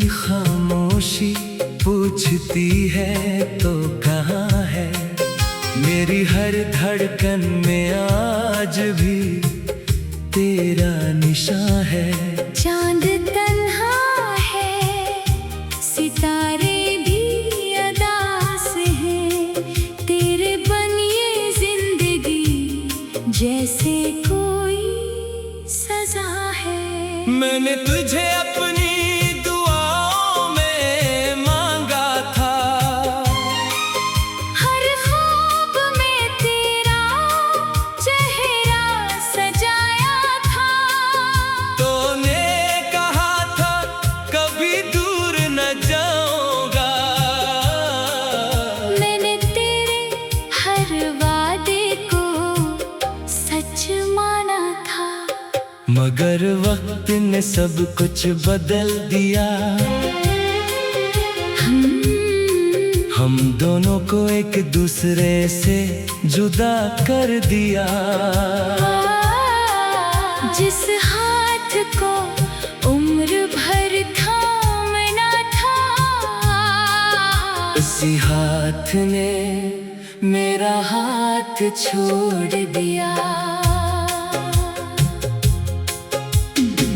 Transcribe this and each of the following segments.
खामोशी पूछती है तो कहाँ है। मेरी हर धड़कन में आज भी तेरा निशान है। चांद तन्हा है, सितारे भी अदास हैं, तेरे बनिए जिंदगी जैसे कोई सजा है। मैंने तुझे अपनी दुआओं में मांगा था, हर ख्वाब में तेरा चेहरा सजाया था। तूने कहा था कभी दूर न जाऊंगा, मैंने तेरे हर वादे को सच माना था। मगर वक्त ने सब कुछ बदल दिया। हम दोनों को एक दूसरे से जुदा कर दिया। जिस हाथ को उम्र भर थामना था, उसी हाथ ने मेरा हाथ छोड़ दिया।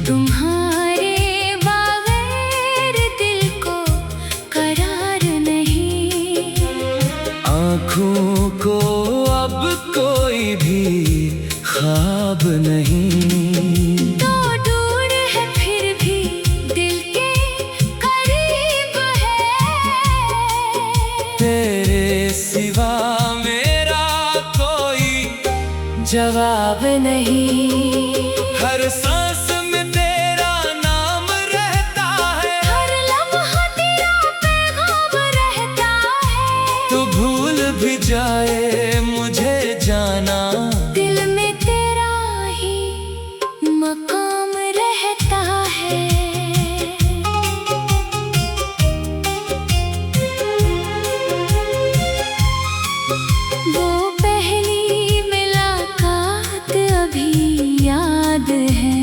तुम्हारे बगैर दिल को करार नहीं, आँखों को अब कोई भी ख्वाब नहीं। तो दूर है फिर भी दिल के करीब है। तेरे सिवा मेरा कोई जवाब नहीं, हर सांस में तेरा नाम रहता है, हर लम्हा तेरा पैगाम रहता है। तू भूल भी जाए मुझे जाना, दिल में तेरा ही मकाम रहता है। वो पहली मुलाकात अभी याद है,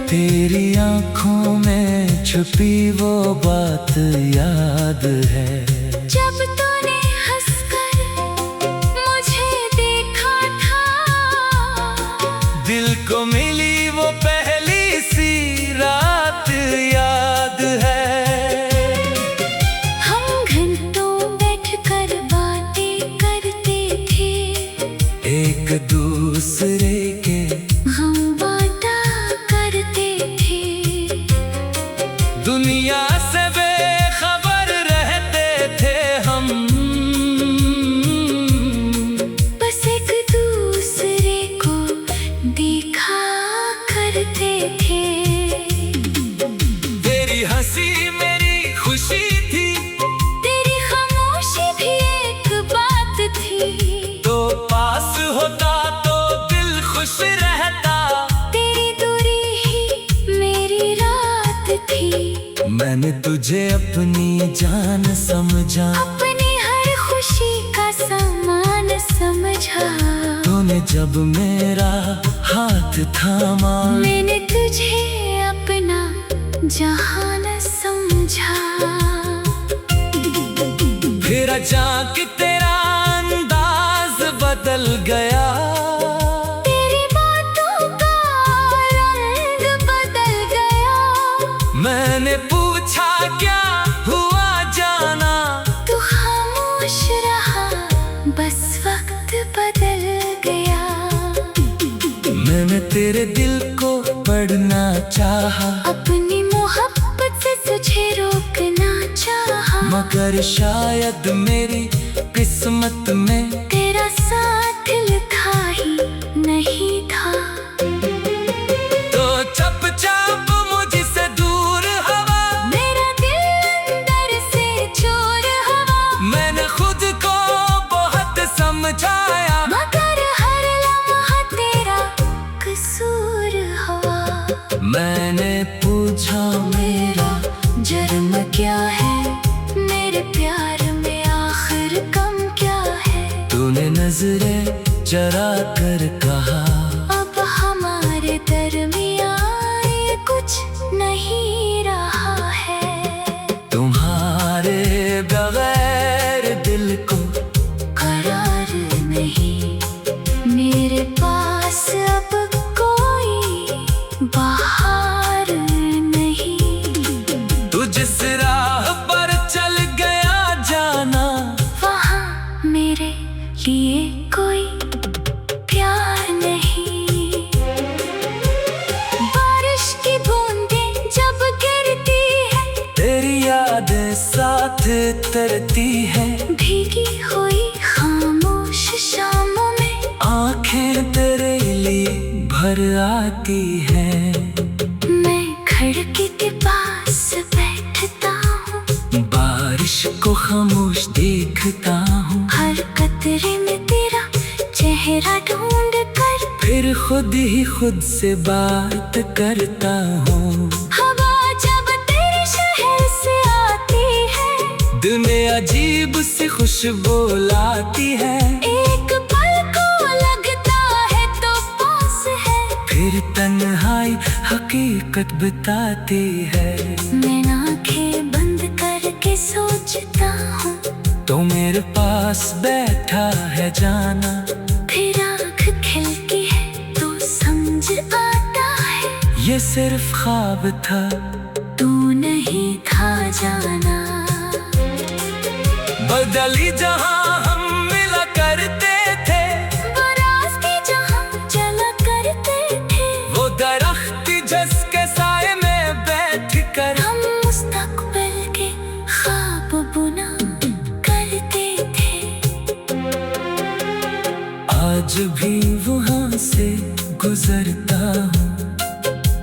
तेरी आँखों में छुपी वो बात याद है। जब तूने हंसकर मुझे देखा था, दिल को मिली वो पहली सी रात याद है। हम घंटों बैठकर बातें करते थे, एक दूसरे के हम बांटा करते थे। दुनिया से बेखबर रहते थे हम, बस एक दूसरे को देखा करते थे। तेरी हंसी मेरी खुशी थी, तेरी खामोशी भी एक बात थी। तो पास होता तो दिल खुश रहता, तेरी दूरी ही मेरी रात थी। मैंने तुझे अपनी जान समझा, अपनी हर खुशी का सामान समझा। तूने जब मेरा हाथ थामा, मैंने तुझे अपना जहान समझा। फिर अचानक तेरा अंदाज बदल गया, तेरी बातों का रंग बदल गया। मैंने पूछा क्या हुआ जाना, तू खामोश रहा, बस वक्त बदल गया। मैंने तेरे दिल को पढ़ना चाहा, अपनी मोहब्बत से तुझे रोकना चाहा, मगर शायद मेरी किस्मत में तेरा साथ लिखा ही नहीं था। तो चुपचाप मुझसे दूर हवा, मेरा दिल अंदर से चोर हवा, मैंने खुद को बहुत समझाया, मगर हर लम्हा तेरा कसूर हुआ। मैंने पूछा मेरा जुर्म क्या है, मेरे प्यार में आखिर कम क्या है। तू जिस राह पर चल गया जाना, वहाँ मेरे लिए कोई प्यार नहीं। बारिश की बूंदें जब गिरती है, तेरी यादें साथ तरती है। भीगी हुई खामोश शामों में आंखें तेरे लिए भर आती हैं। मैं खिड़की के पास बैठता हूँ, बारिश को खामोश देखता हूँ। हर कतरे में तेरा चेहरा ढूंढ कर फिर खुद ही खुद से बात करता हूँ। हवा जब तेरे शहर से आती है, दिल में अजीब सी खुशबू लाती है। एक पल को लगता है तो पास है, फिर तन्हाई हकीकत बताती है। मैं आंखें बंद करके सोचता हूँ, तो मेरे पास बैठा है जाना। फिर आँख खिलती है तो समझ आता है, ये सिर्फ ख्वाब था, तू नहीं था जाना। बदली जहां हम मिला करते थे, वो रास्ते जहाँ चला करते थे, वो दरख्त जिसके साए में बैठ कर हम मुस्तकबिल के ख्वाब बुना करते थे। आज भी वहां से गुजरता हूँ,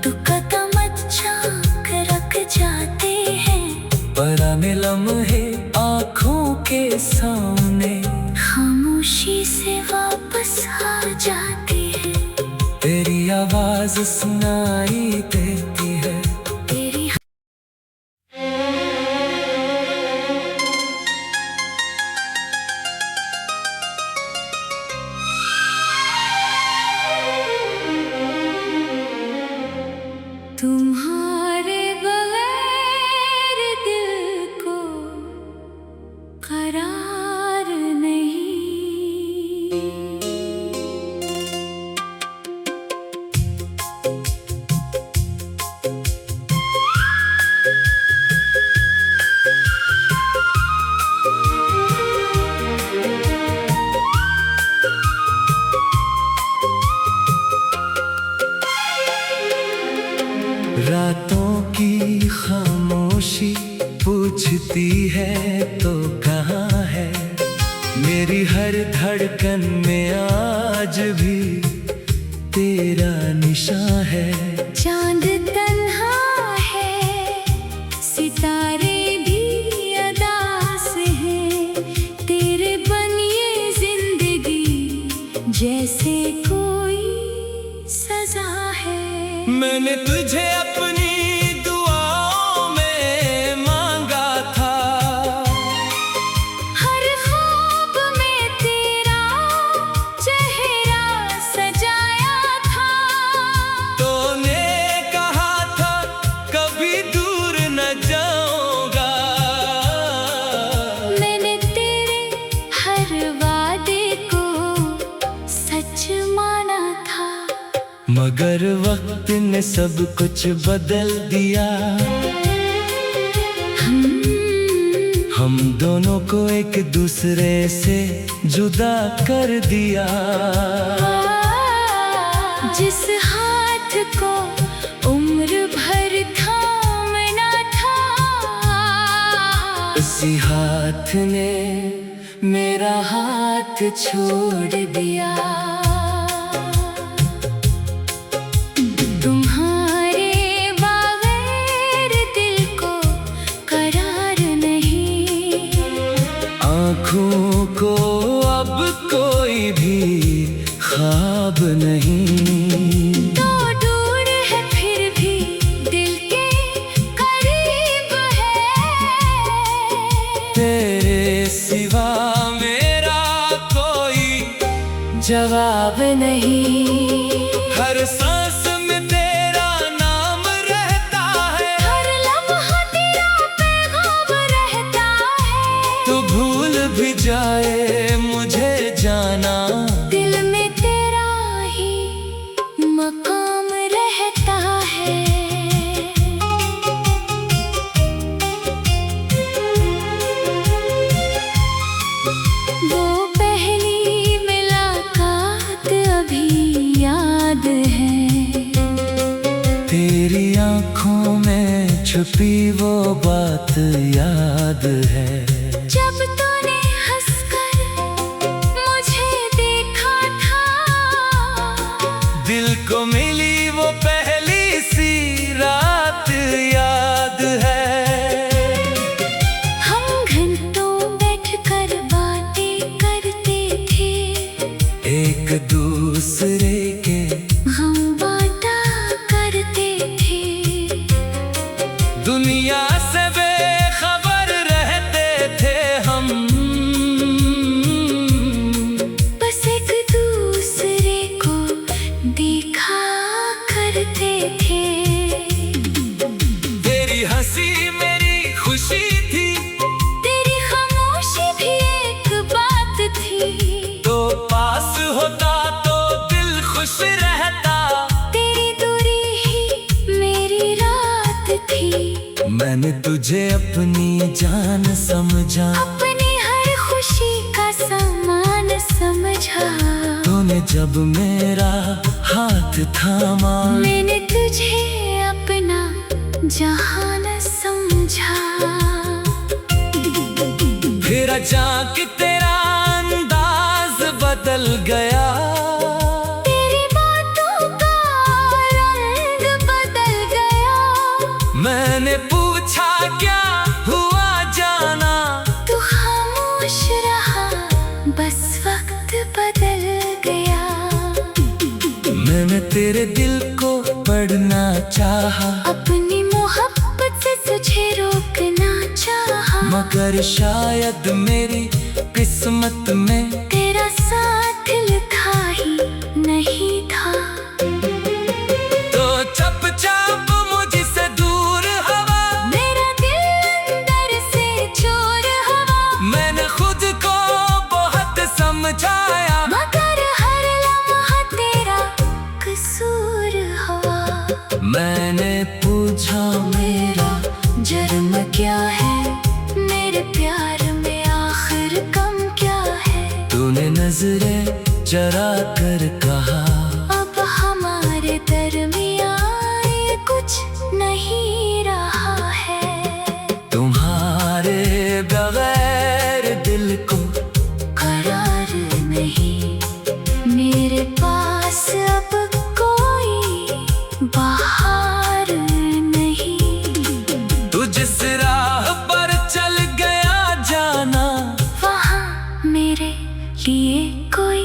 तू कदम झांक रख जाते हैं, पुराने लम्हे आँखों के सामने खामोशी से वापस आ जाती है। तेरी आवाज सुनाई देती है। तेरी तुम्हारे बगैर दिल को करार नहीं। रातों की खामोशी पूछती है तो कहाँ है। मेरी हर धड़कन में आज भी तेरा निशान है। चांद तन्हा है, सितारे भी अदास हैं, तेरे बनिए जिंदगी जैसे कोई सजा है। मैंने तुझे अपनी दुआओं में मांगा था, हर ख्वाब में तेरा चेहरा सजाया था। तूने कहा था कभी दूर न जाऊंगा। मैंने तेरे हर वादे को सच माना था, मगर वक्त ने सब कुछ बदल दिया। हम दोनों को एक दूसरे से जुदा कर दिया। जिस हाथ को उम्र भर थामना था, उसी हाथ ने मेरा हाथ छोड़ दिया। तुम्हारे बगैर दिल को करार नहीं। आँखों को अब कोई भी ख्वाब नहीं। तो दूर है फिर भी दिल के करीब है, तेरे सिवा मेरा कोई जवाब नहीं। हर सांस में तेरा नाम रहता है, हर लम्हा तेरा पैगाम रहता है। तू भूल भी जाए मुझे जाना, दिल में तेरा ही मकाम रहता है। छुपी वो बात याद है, जब तूने हंसकर मुझे देखा था। दिल को मिली वो पहली सी रात याद है। हम घंटों बैठकर बातें करते थे, एक दूसरे के हम बाटा करते थे। दुनिया से बेखबर रहते थे हम, बस एक दूसरे को देखा करते थे। तेरी हंसी मेरी खुशी थी, तेरी खामोशी भी एक बात थी। तो पास होता तो दिल खुश रहता। तेरी दूरी ही मेरी रात थी। मैंने तुझे अपनी जान समझा, अपनी हर खुशी का सामान समझा। तूने जब मेरा हाथ थामा, मैंने तुझे अपना जहान समझा। फिर अचानक तेरा अंदाज बदल गया। तेरी बातों का रंग बदल गया। मैंने पूछा क्या हुआ जाना, तू खामोश रहा, बस वक्त बदल गया। मैंने तेरे दिल को पढ़ना चाहा, अपनी मोहब्बत से तुझे रोकना चाहा। मगर शायद मेरी किस्मत में तेरा साथ लिखा ही नहीं था। तो चुपचाप मुझसे दूर हवा, मेरा दिल अंदर से चोर हवा। मैंने खुद को बहुत समझाया, मगर हर लम्हा तेरा कसूर हुआ। मैंने पूछा मेरा जुर्म क्या है, मेरे प्यार में आखिर कम क्या है। तूने नजरें चरा कर कहा, अब हमारे दरमियाँ ये कुछ नहीं रहा है। तुम्हारे बगैर दिल को करार नहीं, मेरे पास अब कोई बहार नहीं। तू जिस राह पर चल गया जाना, वहाँ मेरे लिए कोई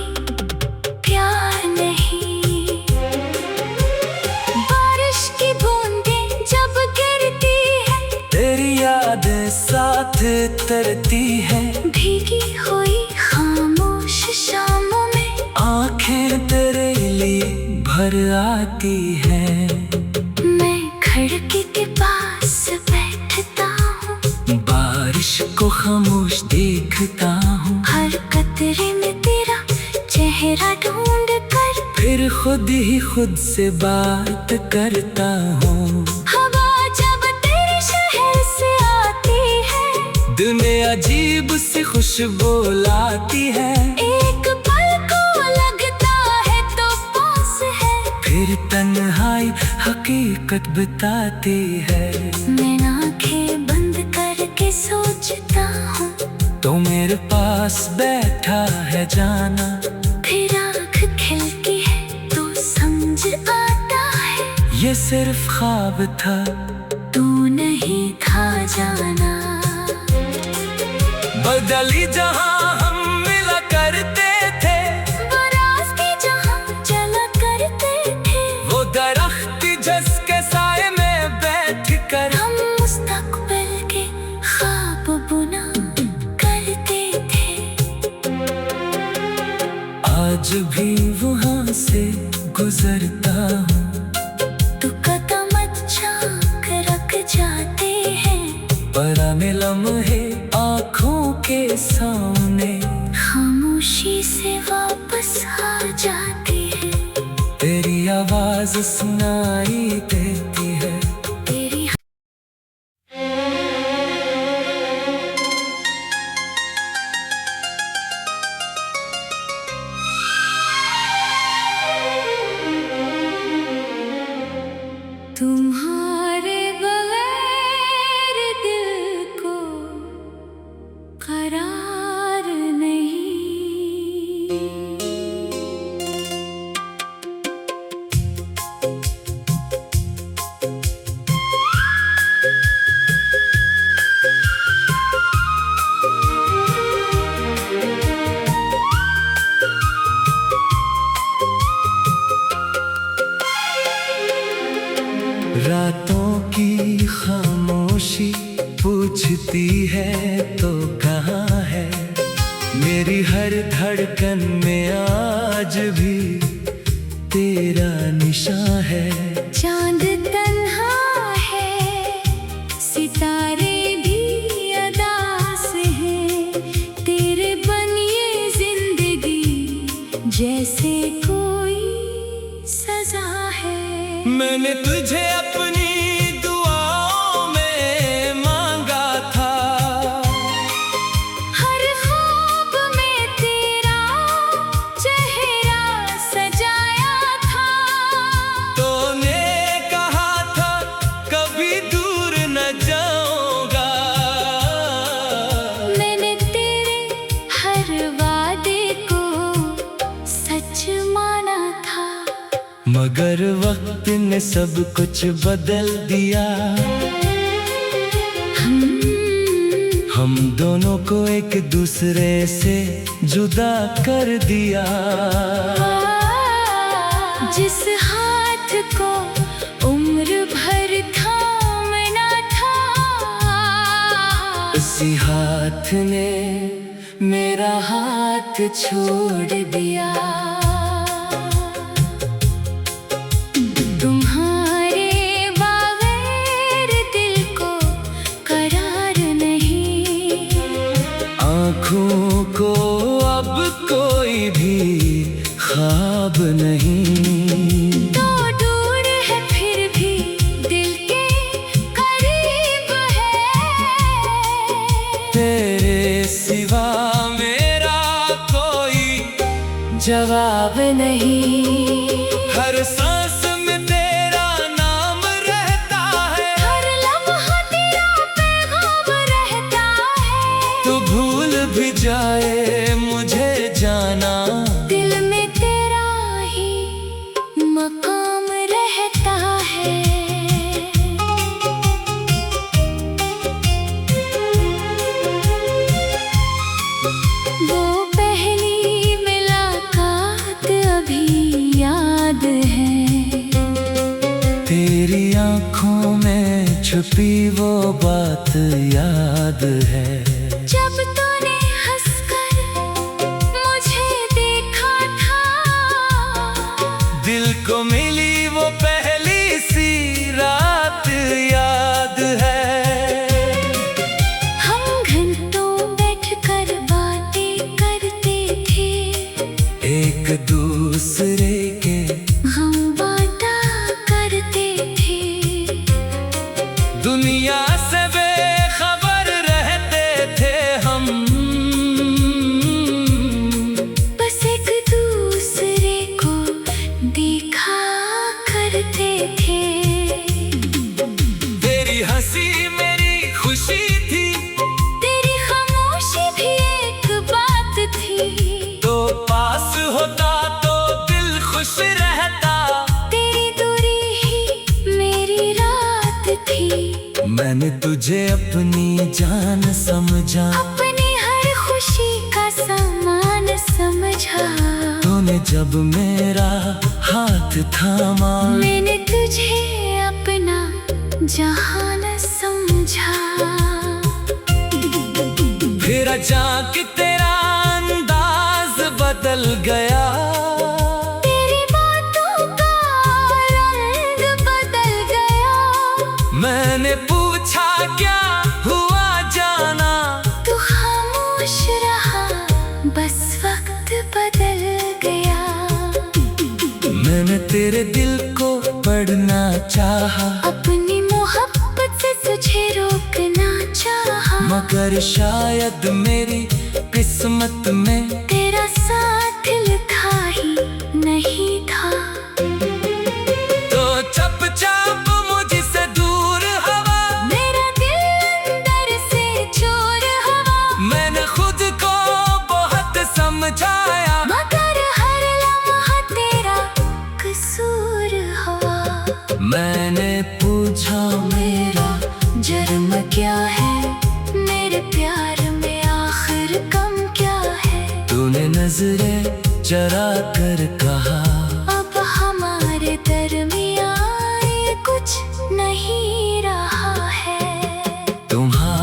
प्यार नहीं। बारिश की बूंदें जब गिरती है, तेरी यादें साथ तरती है। भीगी हुई खामोश शामों में आंखें तेरे लिए भर आती हैं। मैं खिड़की के पास बैठता हूँ, बारिश को खामोश देखता हूँ, हर कतरे में तेरा चेहरा ढूंढ कर। फिर खुद ही खुद से बात करता हूँ। हवा जब तेरे शहर से आती है, दिल में अजीब सी खुशबू लाती है। एक पल को लगता है तो पास है। फिर तन्हाई हकीकत बताती है। मैं आंखें बंद करके सोचता हूँ, तो मेरे पास बैठा है जाना, फिर आँख खिलती है तो समझ आता है। ये सिर्फ ख्वाब था, तू नहीं था जाना। बदली जहां हम मिला करते थे, वो रास्ते जहाँ चला करते थे, वो दरख्त जिसके साए में बैठ कर हम मुस्तकबिल के ख्वाब बुना करते थे। आज भी वहां से गुजरता हूँ, तू कदम झांक रख जाते हैं। पुराने लम्हे आँखों के सामने, खामोशी से वापस आ जाती है। तेरी आवाज सुनाई देती है। तेरी तुम्हारे बगैर पूछती है तो कहाँ है, मेरी हर धड़कन में आज भी तेरा निशान है। चांद तन्हा है, सितारे भी अदास हैं, तेरे बन ये जिंदगी जैसे कोई सजा है। मैंने तुझे अपनी दुआओं में मांगा था, हर ख्वाब में तेरा चेहरा सजाया था। तूने कहा था कभी दूर न जाऊंगा, मैंने तेरे हर वादे को सच माना था। मगर वक्त ने सब कुछ बदल दिया, हम दोनों को एक दूसरे से जुदा कर दिया। जिस हाथ को उम्र भर थामना था, उसी हाथ ने मेरा हाथ छोड़ दिया। तुम्हारे बगैर दिल को करार नहीं, आँखों को अब कोई भी ख्वाब नहीं। तो दूर है फिर भी दिल के करीब है, तेरे सिवा मेरा कोई जवाब नहीं। हर सांस में तेरा नाम रहता है, हर लम्हा तेरा पैगाम रहता है। तू भूल भी जाए मुझे जाना, दिल में तेरा ही मकाम रहता है। वो पहली मुलाकात अभी याद है, तेरी आँखों में छुपी वो बात याद है। जब तूने हंसकर मुझे देखा था, दिल को मिली वो पहली सी रात याद है। हम घंटों बैठकर बातें करते थे, एक दूसरे के हम बांटा करते थे। दुनिया से बेखबर रहते थे हम, बस एक दूसरे को देखा करते थे। तेरी हंसी मेरी खुशी थी, तेरी खामोशी भी एक बात थी। तो पास होता तो दिल खुश रहता, तेरी दूरी ही मेरी रात थी। मैंने तुझे अपनी जान समझा, अपनी हर खुशी का सामान समझा। तूने जब मेरा हाथ थामा, मैंने तुझे अपना जहान समझा। फिर अचानक तेरा अंदाज बदल गया, तेरी बातों का रंग बदल गया। मैंने पूछा क्या हुआ जाना, तू खामोश रहा, बस वक्त बदल गया। मैंने तेरे दिल को पढ़ना चाहा, अपनी मोहब्बत से तुझे रोकना चाहा, मगर शायद मेरी किस्मत में तेरा साथ लिखा ही नहीं था। तो चुपचाप मुझसे दूर हवा, मेरा दिल अंदर से चोर हवा, मैंने खुद को बहुत समझाया, मगर हर लम्हा तेरा कसूर हुआ। मैंने पूछा मेरा जुर्म क्या है, मेरे प्यार में आखिर कम क्या है। तूने नजरें चरा कर कहा, अब हमारे दरमियाँ ये कुछ नहीं रहा है। तुम्हारा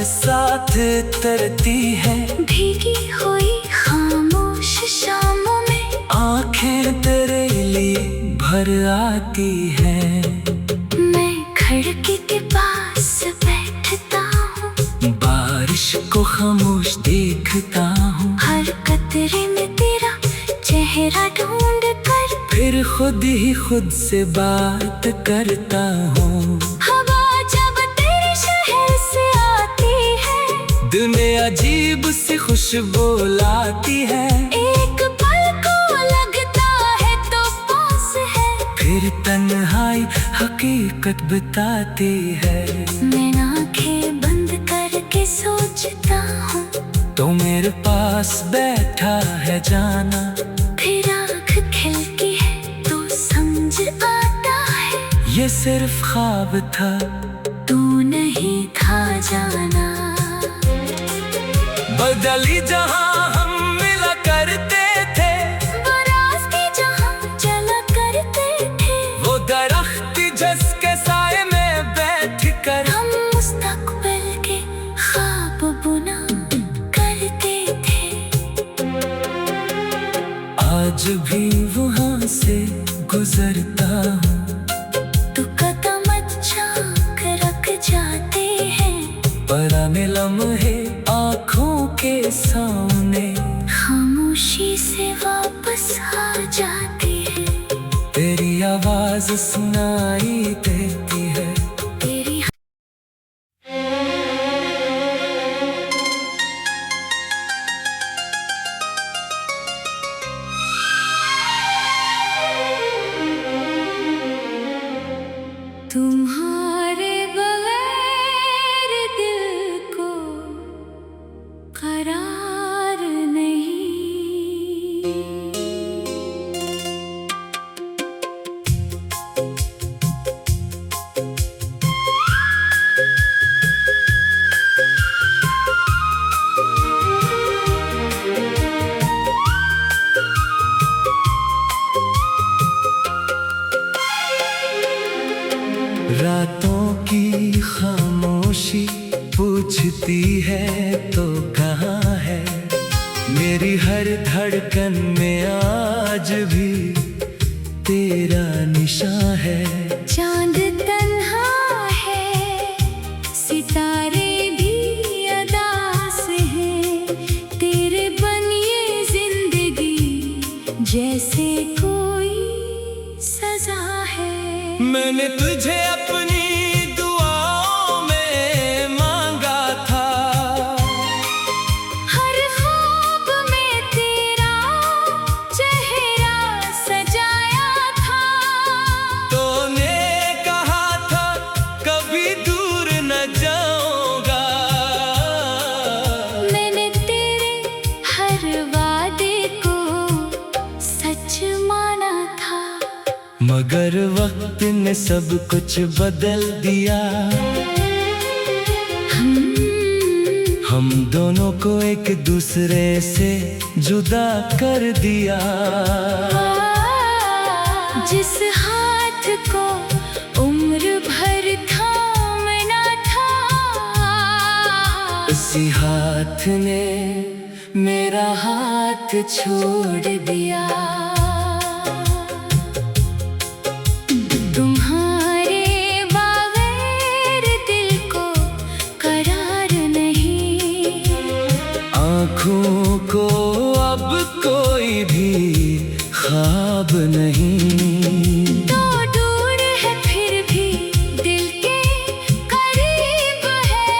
साथ तरती है, भीगी हुई खामोश शामों में आंखें तेरे लिए भर आती है। मैं खिड़की के पास बैठता हूँ, बारिश को खामोश देखता हूँ, हर कतरे में तेरा चेहरा ढूंढ कर फिर खुद ही खुद से बात करता हूँ। हवा जब तेरे शहर से आती है, दिल में अजीब सी खुशबू लाती है, एक पल को लगता है तो पास है, फिर तन्हाई हकीकत बताती है। मैं आंखें बंद करके सोचता हूँ, तो मेरे पास बैठा है जाना, फिर आँख खिलती है तो समझ आता है, ये सिर्फ ख्वाब था, तू नहीं था जाना। बदली जहां हम मिला करते थे, वो रास्ते जहाँ चला करते थे, वो दरख्त जिसके साए में बैठ कर हम मुस्तकबिल के ख्वाब बुना करते थे। आज भी वहां से गुजरता हूँ, तू कदम झांक रख जाते हैं, पुराने लम्हे आँखों के सामने खामोशी से वापस आ जाती है, तेरी आवाज सुनाई देती है। तेरी तुम्हारे बगैर दिल को करार नहीं। रातों की खामोशी पूछती है तो कहाँ है, मेरी हर धड़कन में आज भी तेरा निशान है। चांद तन्हा है, सितारे भी अदास हैं, तेरे बनिए जिंदगी जैसे कोई सजा है। मैंने तुझे अपनी दुआओं में मांगा था, हर ख्वाब में तेरा चेहरा सजाया था, तूने कहा था कभी दूर न जाऊंगा, मैंने तेरे हर वादे को सच माना था। मगर वक्त ने सब कुछ बदल दिया, हम दोनों को एक दूसरे से जुदा कर दिया। जिस हाथ को उम्र भर थामना था, उसी हाथ ने मेरा हाथ छोड़ दिया। तुम्हारे बगैर दिल को करार नहीं, आँखों को अब कोई भी ख्वाब नहीं, तो दूर है फिर भी दिल के करीब है,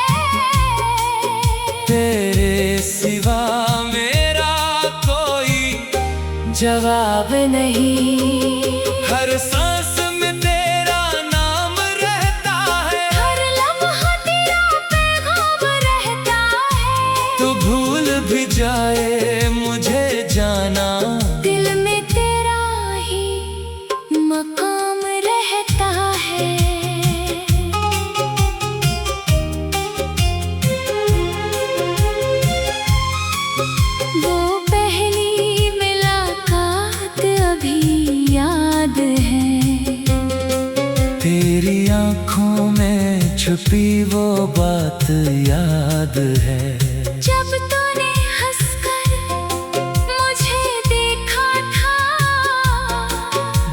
तेरे सिवा मेरा कोई जवाब नहीं। हर सांस में तेरा नाम रहता है, हर लम्हा तेरा पैगाम रहता है, तू भूल भी जाए मुझे जाना, दिल में तेरा ही मकाम रहता है। वो पहली मुलाकात अभी याद है, तेरी आँखों में छुपी वो बात याद याद है। जब तूने हंसकर मुझे देखा था,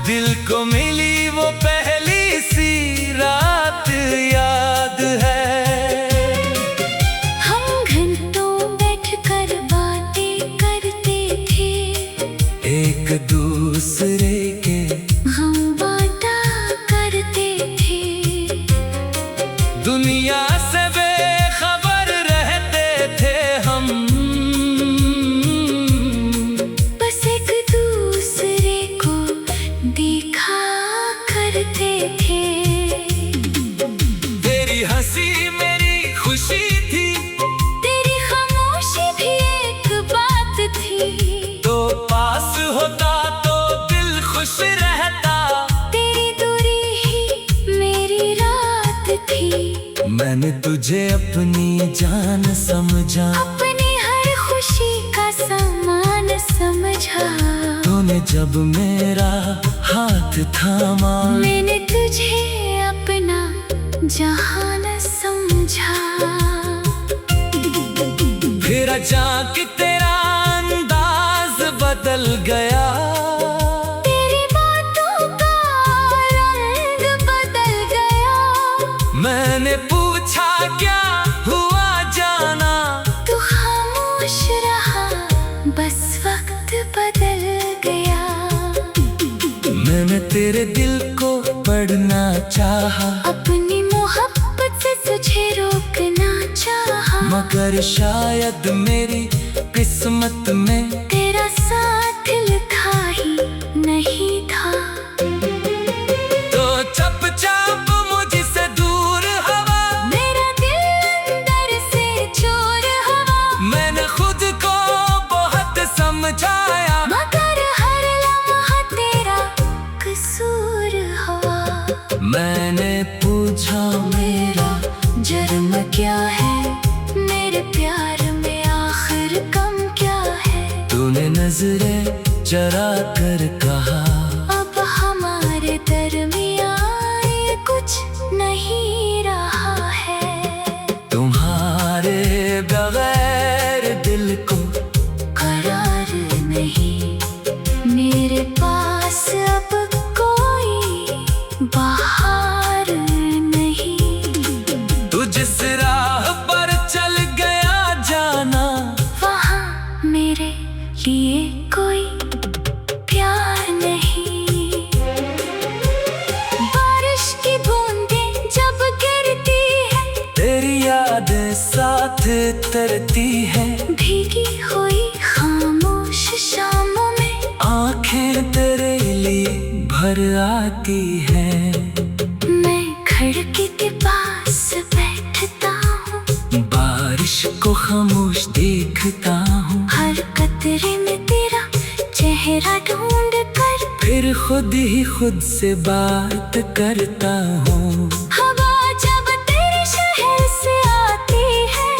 दिल को मिली वो पहली सी रात याद है। हम घंटों बैठकर बातें करते थे, एक दूसरे के हम बांटा करते थे। दुनिया से बेखबर रहते थे हम, बस एक दूसरे को देखा करते थे। तेरी हंसी मेरी खुशी थी, तेरी खामोशी भी एक बात थी। तो पास होता तो दिल खुश रहता, तेरी दूरी ही मेरी रात थी। मैंने तुझे अपनी जान समझा, अपनी हर खुशी का सामान समझा। तूने जब मेरा हाथ थामा, मैंने तुझे अपना जहान समझा। फिर अचानक तेरा अंदाज बदल गया, तेरी बातों का रंग बदल गया। मैंने पूछा क्या हुआ जाना, तू खामोश रहा, बस वक्त बदल गया। मैंने तेरे दिल को पढ़ना चाहा, अपनी मोहब्बत से तुझे रोकना चाहा। मगर शायद मेरी किस्मत में तेरा साथ लिखा ही नहीं था। तो चुपचाप मुझसे दूर हवा, मेरा दिल अंदर से चोर हवा। मैंने खुद को बहुत समझाया, मगर हर लम्हा तेरा कसूर हुआ। मैंने पूछा मेरा जुर्म क्या है, मेरे प्यार में आखिर कम क्या है। तूने नजरें चरा कर कहा, अब हमारे दरमियाँ ये कुछ नहीं रहा है। तुम्हारे बगैर दिल को करार नहीं, मेरे पास अब कोई बहार नहीं। तू जिस राह पर चल गया जाना, वहाँ मेरे लिए कोई प्यार नहीं। बारिश की बूंदें जब गिरती है, तेरी यादें साथ तरती है। भीगी हुई खामोश शामों में आंखें तेरे लिए भर आती हैं, मैं खिड़की के पास बैठता हूँ। बारिश को खामोश देखता हूँ, हर कतरे में तेरा चेहरा ढूंढ कर फिर खुद ही खुद से बात करता हूँ। हवा जब तेरे शहर से आती है,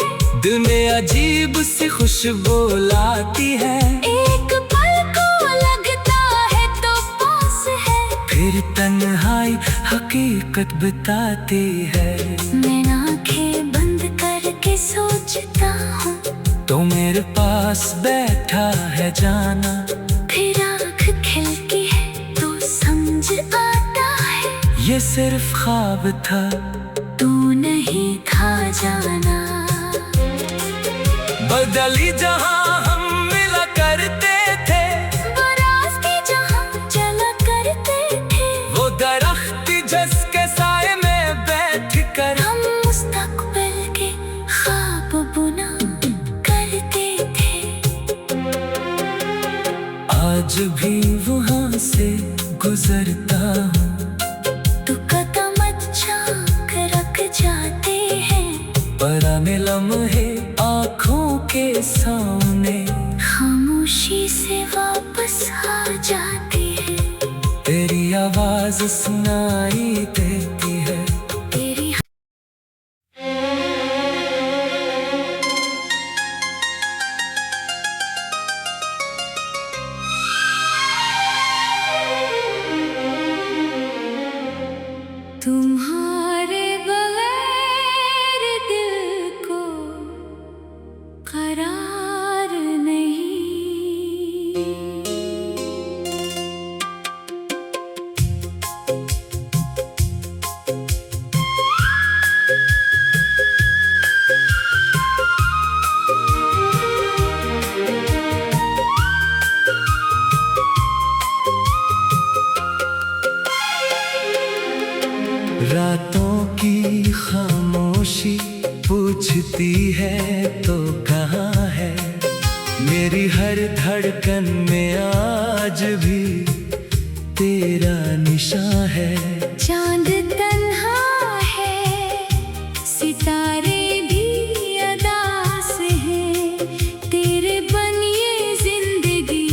दुनिया अजीब सी खुशबू लाती है, एक पल को लगता है तो पास है। फिर तन्हाई हकीकत बताती है। मैं आंखें बंद करके सोचता हूँ, तो मेरे पास बैठा है जाना, फिर आँख खिलती है तो समझ आता है। ये सिर्फ ख्वाब था, तू नहीं था जाना। बदली जहां हम मिला करते थे, वो रास्ते जहाँ चला करते थे, वो दरख्त जिसके साए में बैठ कर हम मुस्तकबिल के ख्वाब बुना करते थे। आज भी वहां से गुजरता हूँ, तू कदम झांक रख जाते हैं, पुराने लम्हे आँखों के सामने, खामोशी से वापस आ जाती है। तेरी आवाज सुनाई देती है। तेरी तुम्हारे बगैर दिल को है तो कहाँ है, मेरी हर धड़कन में आज भी तेरा निशान है। चांद तन्हा है, सितारे भी अदास हैं, तेरे बन ये जिंदगी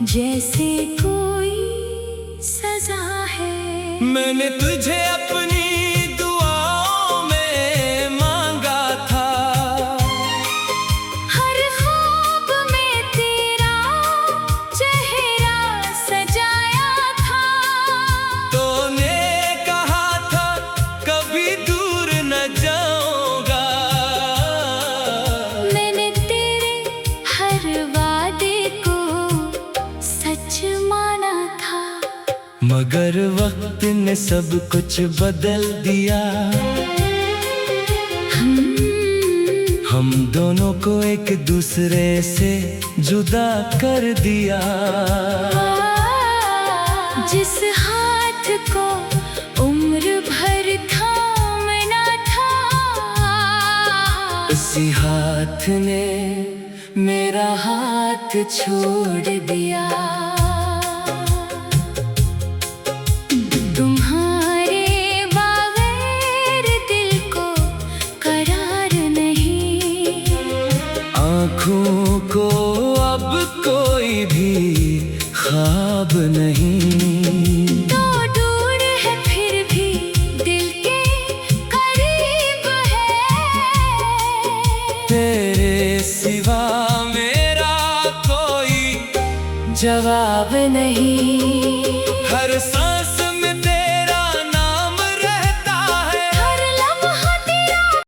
जैसे कोई सजा है। मैंने तुझे अपनी दुआओं में मांगा था, हर ख्वाब में तेरा चेहरा सजाया था। तूने कहा था कभी दूर न जाऊंगा, मैंने तेरे हर वादे को सच माना था। मगर वक्त ने सब कुछ बदल दिया, हम दोनों को एक दूसरे से जुदा कर दिया। जिस हाथ को उम्र भर थामना था, उसी हाथ ने मेरा हाथ छोड़ दिया। तुम्हारे बगैर दिल को करार नहीं, आँखों को अब कोई भी ख्वाब नहीं। तो दूर है फिर भी दिल के करीब है, तेरे सिवा मेरा कोई जवाब नहीं।